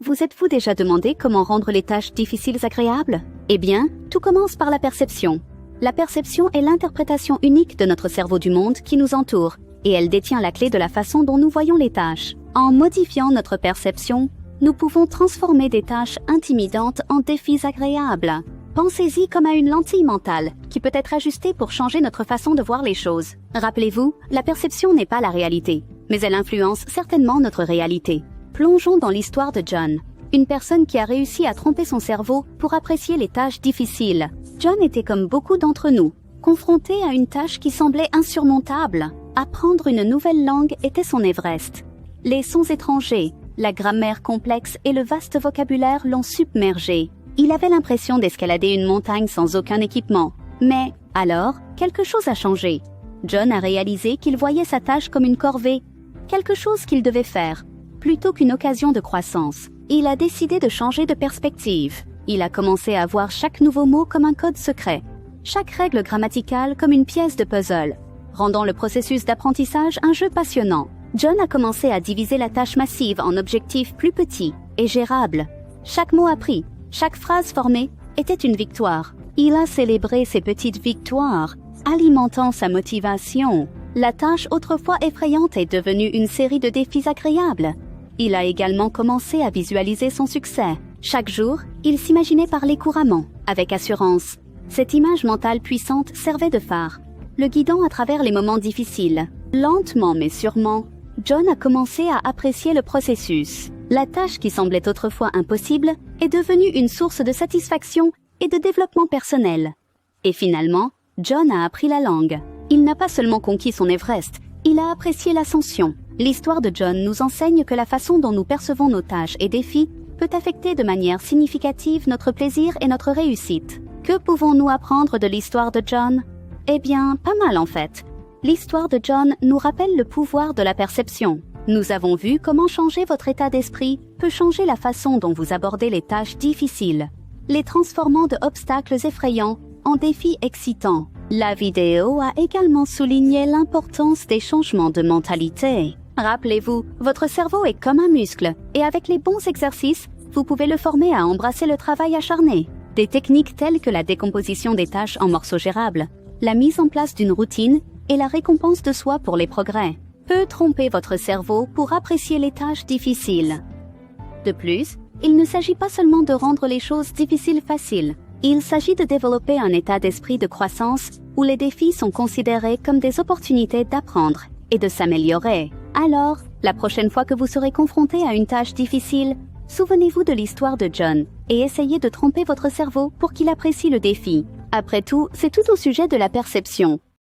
Vous êtes-vous déjà demandé comment rendre les tâches difficiles agréables? Eh bien, tout commence par la perception. La perception est l'interprétation unique de notre cerveau du monde qui nous entoure, et elle détient la clé de la façon dont nous voyons les tâches. En modifiant notre perception, nous pouvons transformer des tâches intimidantes en défis agréables. Pensez-y comme à une lentille mentale, qui peut être ajustée pour changer notre façon de voir les choses. Rappelez-vous, la perception n'est pas la réalité, mais elle influence certainement notre réalité. Plongeons dans l'histoire de John, une personne qui a réussi à tromper son cerveau pour apprécier les tâches difficiles. John était comme beaucoup d'entre nous, confronté à une tâche qui semblait insurmontable. Apprendre une nouvelle langue était son Everest. Les sons étrangers, la grammaire complexe et le vaste vocabulaire l'ont submergé. Il avait l'impression d'escalader une montagne sans aucun équipement. Mais, alors, quelque chose a changé. John a réalisé qu'il voyait sa tâche comme une corvée, quelque chose qu'il devait faire, plutôt qu'une occasion de croissance. Il a décidé de changer de perspective. Il a commencé à voir chaque nouveau mot comme un code secret, chaque règle grammaticale comme une pièce de puzzle, rendant le processus d'apprentissage un jeu passionnant. John a commencé à diviser la tâche massive en objectifs plus petits et gérables. Chaque mot appris, chaque phrase formée était une victoire. Il a célébré ses petites victoires, alimentant sa motivation. La tâche autrefois effrayante est devenue une série de défis agréables. Il a également commencé à visualiser son succès. Chaque jour, il s'imaginait parler couramment, avec assurance. Cette image mentale puissante servait de phare, le guidant à travers les moments difficiles. Lentement mais sûrement, John a commencé à apprécier le processus. La tâche qui semblait autrefois impossible est devenue une source de satisfaction et de développement personnel. Et finalement, John a appris la langue. Il n'a pas seulement conquis son Everest, il a apprécié l'ascension. L'histoire de John nous enseigne que la façon dont nous percevons nos tâches et défis peut affecter de manière significative notre plaisir et notre réussite. Que pouvons-nous apprendre de l'histoire de John? Eh bien, pas mal en fait. L'histoire de John nous rappelle le pouvoir de la perception. Nous avons vu comment changer votre état d'esprit peut changer la façon dont vous abordez les tâches difficiles, les transformant de obstacles effrayants en défis excitants. La vidéo a également souligné l'importance des changements de mentalité. Rappelez-vous, votre cerveau est comme un muscle, et avec les bons exercices, vous pouvez le former à embrasser le travail acharné. Des techniques telles que la décomposition des tâches en morceaux gérables, la mise en place d'une routine et la récompense de soi pour les progrès peut tromper votre cerveau pour apprécier les tâches difficiles. De plus, il ne s'agit pas seulement de rendre les choses difficiles faciles. Il s'agit de développer un état d'esprit de croissance où les défis sont considérés comme des opportunités d'apprendre et de s'améliorer. Alors, la prochaine fois que vous serez confronté à une tâche difficile, souvenez-vous de l'histoire de John et essayez de tromper votre cerveau pour qu'il apprécie le défi. Après tout, c'est tout au sujet de la perception.